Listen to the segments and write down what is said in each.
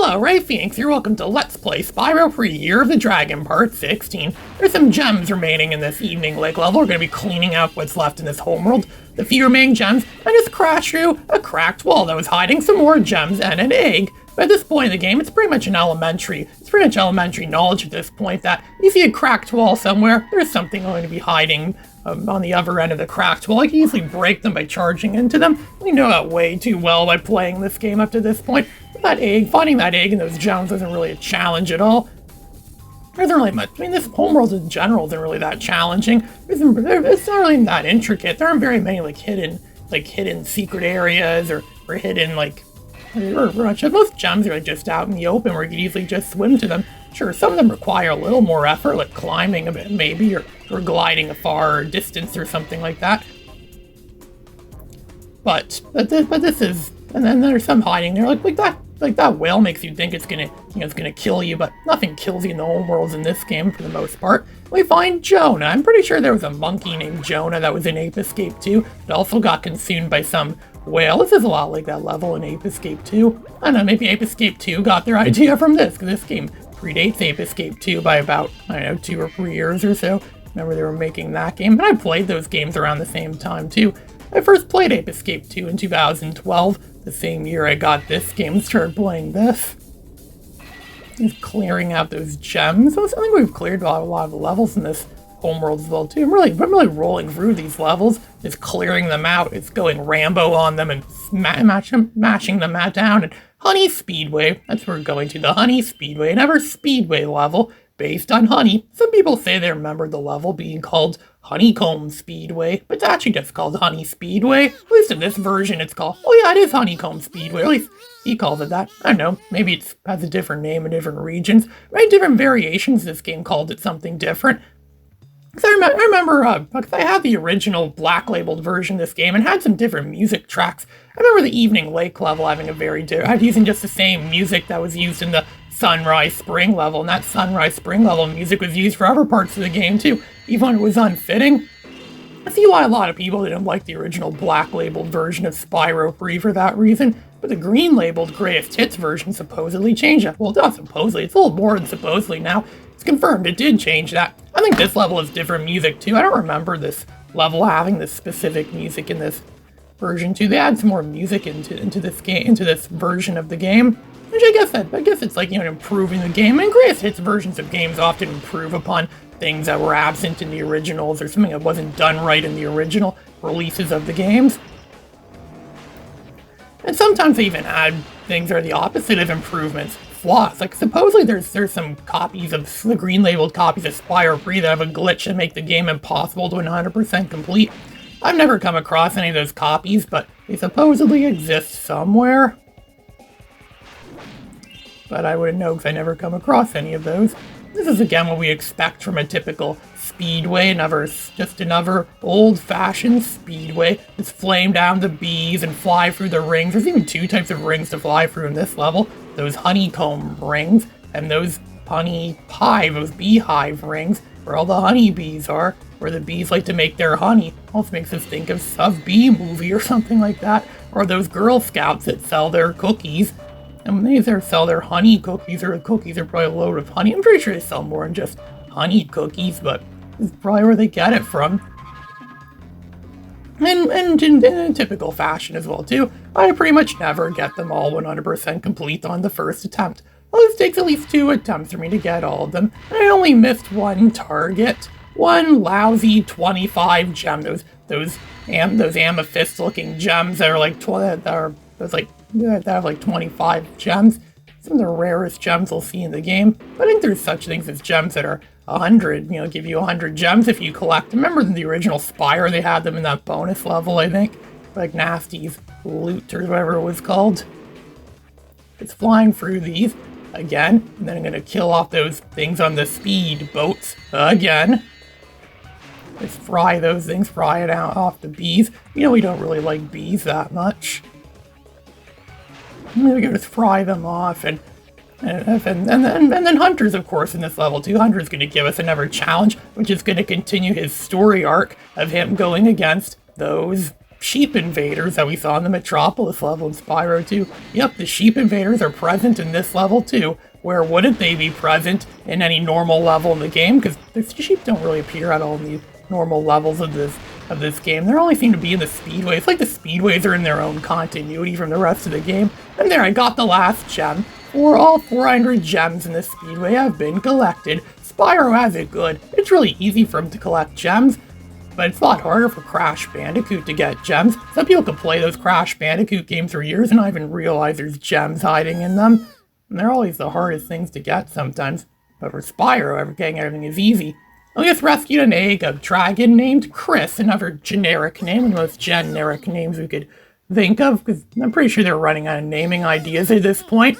Hello, Ray Phoenix, you're welcome to Let's Play Spyro Free Year of the Dragon Part 16. There's some gems remaining in this Evening Lake level. We're going to be cleaning out what's left in this homeworld. The few remaining gems, I just crashed through a cracked wall that was hiding some more gems and an egg. But at this point in the game, it's pretty much elementary knowledge at this point that if you see a cracked wall somewhere, there's something going to be hiding on the other end of the cracked wall. I can easily break them by charging into them. We know that way too well by playing this game up to this point. But finding that egg and those gems isn't really a challenge at all. There isn't really much. I mean, this homeworld in general isn't really that challenging. It's not really that intricate. There aren't very many hidden secret areas or hidden most gems are just out in the open where you can easily just swim to them. Sure, some of them require a little more effort, like climbing a bit maybe, or gliding a far distance or something like that. But this is, and then there's some hiding there, like that whale makes you think it's gonna kill you, but nothing kills you in the homeworlds in this game for the most part. We find Jonah. I'm pretty sure there was a monkey named Jonah that was in Ape Escape 2 that also got consumed by some whale. This is a lot like that level in Ape Escape 2. I don't know, maybe Ape Escape 2 got their idea from this, because this game predates Ape Escape 2 by about, 2 or 3 years or so. Remember they were making that game, and I played those games around the same time too. I first played Ape Escape 2 in 2012, the same year I got this game and started playing this. Just clearing out those gems. I think we've cleared a lot of the levels in this homeworld as well too. I'm really rolling through these levels, just clearing them out. It's going Rambo on them and mashing them down. And Honey Speedway, that's where we're going to, the Honey Speedway, another Speedway level based on honey. Some people say they remembered the level being called Honeycomb Speedway, but it's actually just called Honey Speedway. At least in this version it's called, oh yeah, it is Honeycomb Speedway. At least he calls it that. I don't know, maybe it has a different name in different regions. Right, different variations this game called it something different. Because I remember, because I had the original black labeled version of this game and had some different music tracks. I remember the Evening Lake level having using just the same music that was used in the Sunrise Spring level, and that Sunrise Spring level music was used for other parts of the game too, even when it was unfitting. I see why a lot of people didn't like the original black labeled version of Spyro 3 for that reason, but the green labeled Greatest Hits version supposedly changed that. Well, not supposedly, it's a little more than supposedly now. It's confirmed it did change that. I think this level has different music too. I don't remember this level having this specific music in this version too. They add some more music into this version of the game. Which I guess it's like, improving the game. And Greatest Hits versions of games often improve upon things that were absent in the originals or something that wasn't done right in the original releases of the games. And sometimes they even add things that are the opposite of improvements. Flaws. Like supposedly there's some copies of the green labeled copies of Spyro 3 that have a glitch that make the game impossible to 100% complete. I've never come across any of those copies, but they supposedly exist somewhere. But I wouldn't know because I never come across any of those. This is again what we expect from a typical speedway, just another old-fashioned speedway. Just flame down the bees and fly through the rings. There's even 2 types of rings to fly through in this level. Those honeycomb rings and those those beehive rings where all the honeybees are, where the bees like to make their honey. Also makes us think of a bee movie or something like that. Or those Girl Scouts that sell their cookies. And when they sell their honey cookies, or the cookies are probably loaded with honey. I'm pretty sure they sell more than just honey cookies, but it's probably where they get it from. And in typical fashion as well, too. I pretty much never get them all 100% complete on the first attempt. Well, it takes at least 2 attempts for me to get all of them. And I only missed one target. One lousy 25 gem. Those amethyst-looking gems that have like 25 gems. Some of the rarest gems we'll see in the game. But I think there's such things as gems that are 100, give you 100 gems if you collect them. Remember in the original Spyro, they had them in that bonus level, I think. Like Nasty's Loot or whatever it was called. It's flying through these again. And then I'm going to kill off those things on the speed boats again. Just fry those things, fry it out off the bees. We don't really like bees that much. We can just fry them off, and then Hunter's, of course, in this level too. Hunter's going to give us another challenge, which is going to continue his story arc of him going against those sheep invaders that we saw in the Metropolis level in Spyro 2. Yep, the sheep invaders are present in this level too. Where wouldn't they be present in any normal level in the game? Because the sheep don't really appear at all in the normal levels of this game. They only seem to be in the speedways. It's like the speedways are in their own continuity from the rest of the game. And there, I got the last gem. All 400 gems in the speedway have been collected. Spyro has it good. It's really easy for him to collect gems, but it's a lot harder for Crash Bandicoot to get gems. Some people can play those Crash Bandicoot games for years and not even realize there's gems hiding in them. And they're always the hardest things to get sometimes. But for Spyro, getting everything is easy. I just rescued an egg, a dragon named Chris, another generic name, one of the most generic names we could think of, because I'm pretty sure they're running out of naming ideas at this point.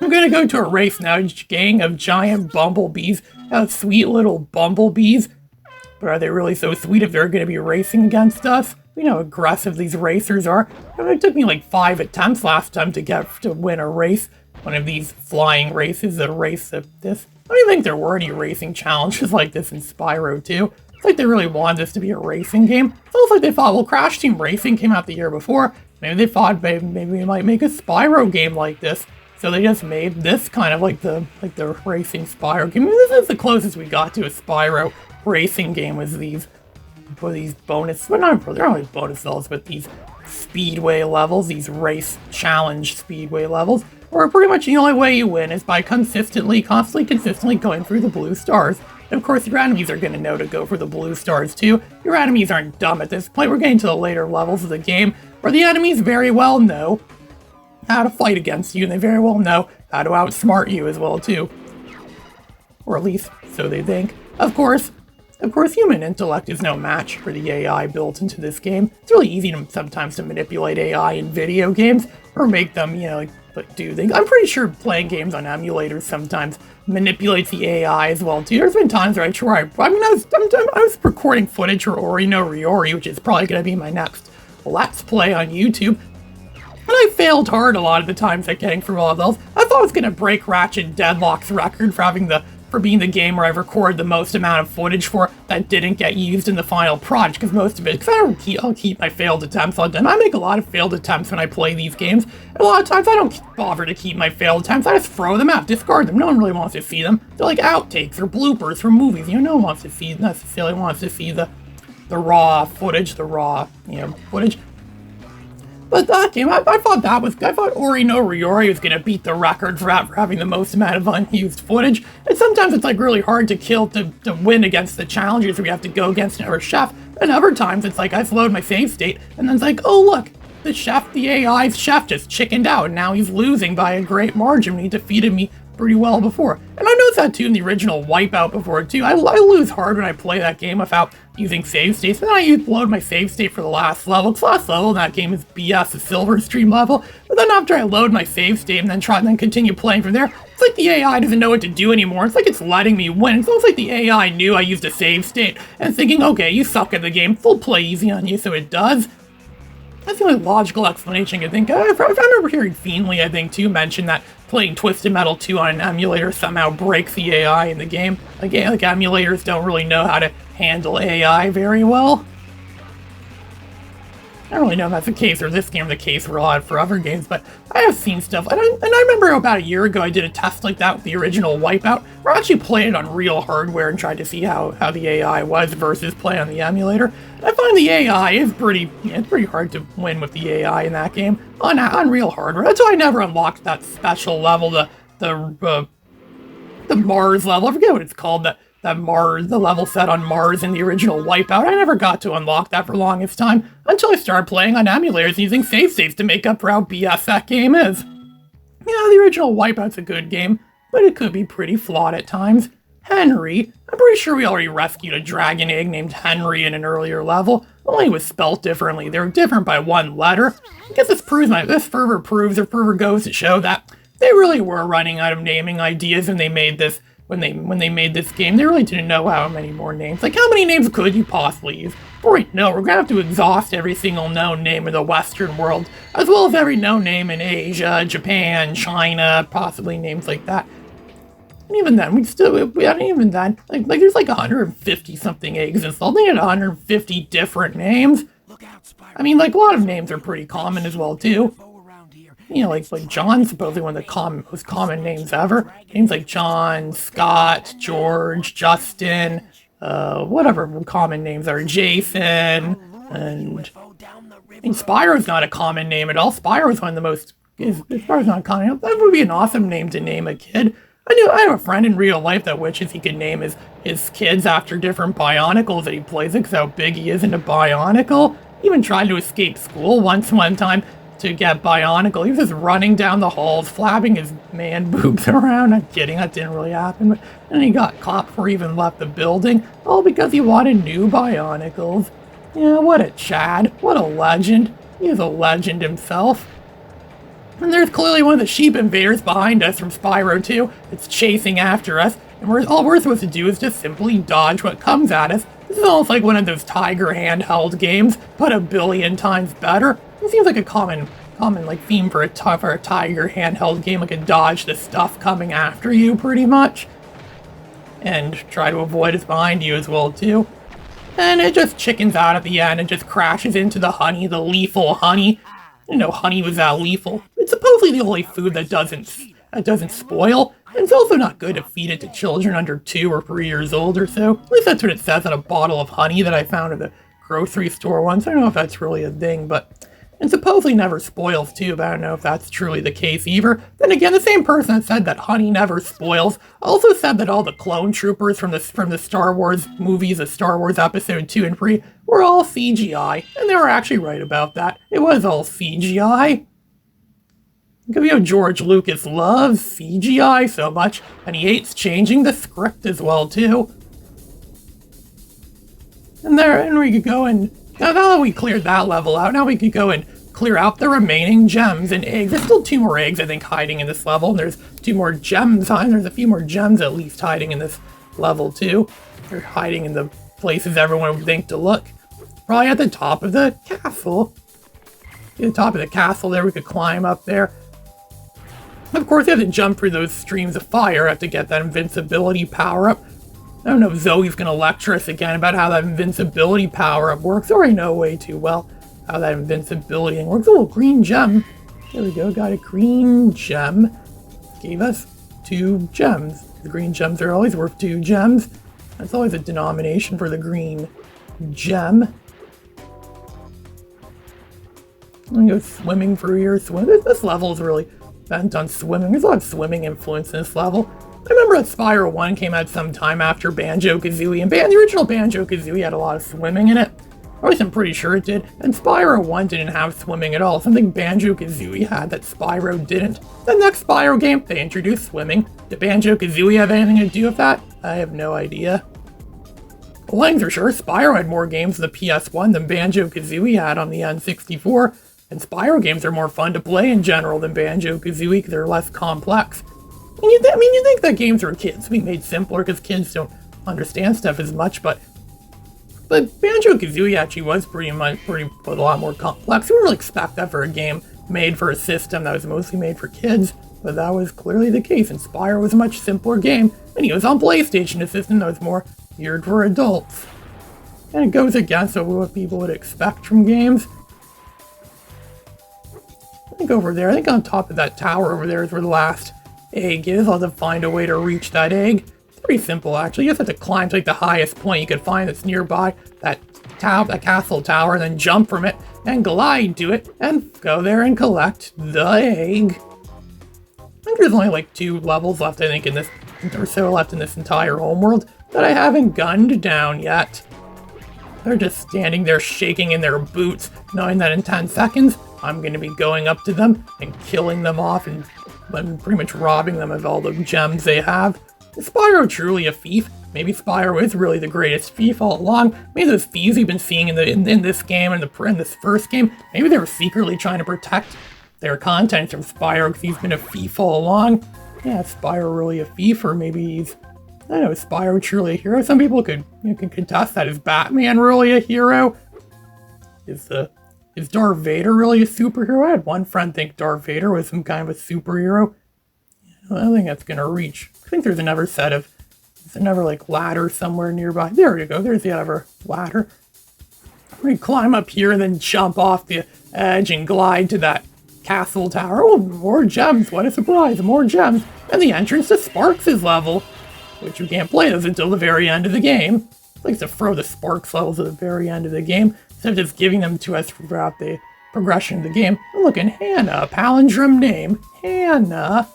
I'm gonna go to a race now, gang of giant bumblebees. Sweet little bumblebees. But are they really so sweet if they're gonna be racing against us? We know how aggressive these racers are. It took me like 5 attempts last time to win a race. One of these flying races, a race of this. I don't even think there were any racing challenges like this in Spyro 2. It's like they really wanted this to be a racing game. It's almost like they thought, well, Crash Team Racing came out the year before. Maybe they thought maybe we might make a Spyro game like this. So they just made this kind of like the racing Spyro game. I mean, this is the closest we got to a Spyro racing game was these bonus, well, they're not always bonus levels, but these speedway levels, these race challenge speedway levels, where pretty much the only way you win is by consistently going through the blue stars. And of course, your enemies are going to know to go for the blue stars too. Your enemies aren't dumb at this point. We're getting to the later levels of the game where the enemies very well know how to fight against you, and they very well know how to outsmart you as well too. Or at least, so they think. Of course, human intellect is no match for the AI built into this game. It's really easy sometimes to manipulate AI in video games, or make them, like do things. I'm pretty sure playing games on emulators sometimes manipulates the AI as well too. There's been times where I was recording footage for Ori no Riori, which is probably going to be my next Let's Play on YouTube. And I failed hard a lot of the times at getting through all of those. I thought I was going to break Ratchet Deadlock's record for being the game where I've recorded the most amount of footage for that didn't get used in the final product, because most of it, because I'll keep my failed attempts on them. I make a lot of failed attempts when I play these games, and a lot of times I don't bother to keep my failed attempts. I just throw them out, discard them. No one really wants to see them. They're like outtakes or bloopers from movies. No one necessarily wants to see the raw footage, footage. But that game, I thought Ori no Riori was going to beat the record for having the most amount of unused footage. And sometimes it's like really hard to win against the challengers where you have to go against another chef. And other times it's like I load my save state and then it's like, oh look, the AI's chef just chickened out and now he's losing by a great margin. He defeated me pretty well before. And I noticed that too in the original Wipeout before too. I lose hard when I play that game without using save states. And then I load my save state for the last level. The last level in that game is BS, the Silver Stream level. But then after I load my save state and then continue playing from there, it's like the AI doesn't know what to do anymore. It's like it's letting me win. It's almost like the AI knew I used a save state and thinking, okay, you suck at the game, we'll play easy on you, so it does. That's the only logical explanation I think. I remember hearing Fiendly, I think, too, mention that playing Twisted Metal 2 on an emulator somehow breaks the AI in the game. Like emulators don't really know how to handle AI very well. I don't really know if that's the case, or this game the case for a lot for other games, but I have seen stuff. And I remember about a year ago I did a test like that with the original Wipeout, where I actually played it on real hardware and tried to see how the AI was versus play on the emulator. And I find the AI is it's pretty hard to win with the AI in that game on real hardware. That's why I never unlocked that special level, the Mars level. I forget what it's called, the level set on Mars in the original Wipeout. I never got to unlock that for the longest time until I started playing on emulators using save states to make up for how BS that game is. The original Wipeout's a good game, but it could be pretty flawed at times. Henry, I'm pretty sure we already rescued a dragon egg named Henry in an earlier level, only it was spelt differently. They were different by one letter. I guess this further goes to show that they really were running out of naming ideas when they made this. When they made this game, they really didn't know how many more names. Like, how many names could you possibly use? Right, no, we're gonna have to exhaust every single known name in the Western world, as well as every known name in Asia, Japan, China, possibly names like that. And even then, like there's like 150 something eggs installed. They had 150 different names. I mean, like, a lot of names are pretty common as well, too. You know, like John's supposedly one of the most common names ever. Names like John, Scott, George, Justin, whatever common names are, Jason, and Spyro's not a common name at all. Spyro's one of the most, Spyro's not a common name. That would be an awesome name to name a kid. I have a friend in real life that wishes he could name his kids after different Bionicles that he plays with, because how big he is into Bionicle. He even tried to escape school one time to get Bionicle. He was just running down the halls, flapping his man boobs around. I'm kidding, that didn't really happen. But then he got caught before he even left the building, all because he wanted new Bionicles. Yeah, what a Chad. What a legend. He is a legend himself. And there's clearly one of the sheep invaders behind us from Spyro 2. It's chasing after us, and all we're supposed to do is just simply dodge what comes at us. This is almost like one of those Tiger handheld games, but a billion times better. It seems like a common like theme for a Tiger handheld game, like a dodge the stuff coming after you, pretty much. And try to avoid what's behind you as well, too. And it just chickens out at the end and just crashes into the honey, the lethal honey. You know, honey was that lethal. It's supposedly the only food that doesn't spoil. And it's also not good to feed it to children under 2 or 3 years old or so. At least that's what it says on a bottle of honey that I found at the grocery store once. I don't know if that's really a thing, but it supposedly never spoils too, but I don't know if that's truly the case either. Then again, the same person that said that honey never spoils also said that all the clone troopers from the Star Wars movies, the Star Wars Episode 2 and 3, were all CGI, and they were actually right about that. It was all CGI. Because, you know, George Lucas loves CGI so much, and he hates changing the script as well, too. And we could go and, now that we cleared that level out, now we could go and clear out the remaining gems and eggs. There's still 2 more eggs, I think, hiding in this level, and there's 2 more gems, there's a few more gems at least hiding in this level, too. They're hiding in the places everyone would think to look. Probably at the top of the castle. At the top of the castle there, we could climb up there. Of course, you have to jump through those streams of fire. Have to get that invincibility power-up. I don't know if Zoe's going to lecture us again about how that invincibility power-up works. I already know way too well how that invincibility thing works. Oh, green gem. There we go, got a green gem. Gave us 2 gems. The green gems are always worth 2 gems. That's always a denomination for the green gem. I'm going to go swimming through here. This level is really bent on swimming. There's a lot of swimming influence in this level. I remember that Spyro 1 came out some time after Banjo-Kazooie, and the original Banjo-Kazooie had a lot of swimming in it. Or at least I'm pretty sure it did. And Spyro 1 didn't have swimming at all. Something Banjo-Kazooie had that Spyro didn't. The next Spyro game, they introduced swimming. Did Banjo-Kazooie have anything to do with that? I have no idea. One thing's for sure, Spyro had more games on the PS1 than Banjo-Kazooie had on the N64. And Spyro games are more fun to play in general than Banjo-Kazooie because they're less complex. You think that games are kids being made simpler because kids don't understand stuff as much, but Banjo-Kazooie actually was pretty a lot more complex. You wouldn't really expect that for a game made for a system that was mostly made for kids, but that was clearly the case, and Spyro was a much simpler game, and he was on PlayStation, a system that was more geared for adults. And it goes against what people would expect from games. I think over there, I think on top of that tower over there is where the last egg is. I'll have to find a way to reach that egg. It's pretty simple, actually. You just have to climb to like the highest point you could find that's nearby that castle tower, and then jump from it and glide to it and go there and collect the egg. I think there's only like 2 levels left, I think, in this, or so left in this entire homeworld that I haven't gunned down yet. They're just standing there shaking in their boots, knowing that in 10 seconds, I'm going to be going up to them and killing them off and pretty much robbing them of all the gems they have. Is Spyro truly a thief? Maybe Spyro is really the greatest thief all along. Maybe those thieves we've been seeing in this game and in this first game, maybe they were secretly trying to protect their content from Spyro because he's been a thief all along. Yeah, is Spyro really a thief, or maybe he's, I don't know, is Spyro truly a hero? Some people can contest that. Is Batman really a hero? Is Darth Vader really a superhero? I had one friend think Darth Vader was some kind of a superhero. I don't think that's gonna reach. I think there's another like ladder somewhere nearby. There you go, there's the other ladder. We climb up here and then jump off the edge and glide to that castle tower. Oh, more gems. What a surprise. More gems. And the entrance to Sparks' level, which you can't play this until the very end of the game. I like to throw the Sparks levels at the very end of the game instead of just giving them to us throughout the progression of the game. And look, and Hannah, palindrome name, Hannah.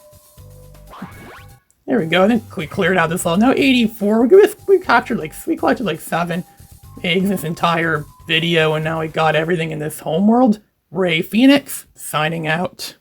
There we go. Then we cleared out this level. Now 84. We collected like 7 eggs this entire video, and now we got everything in this homeworld. Ray Phoenix signing out.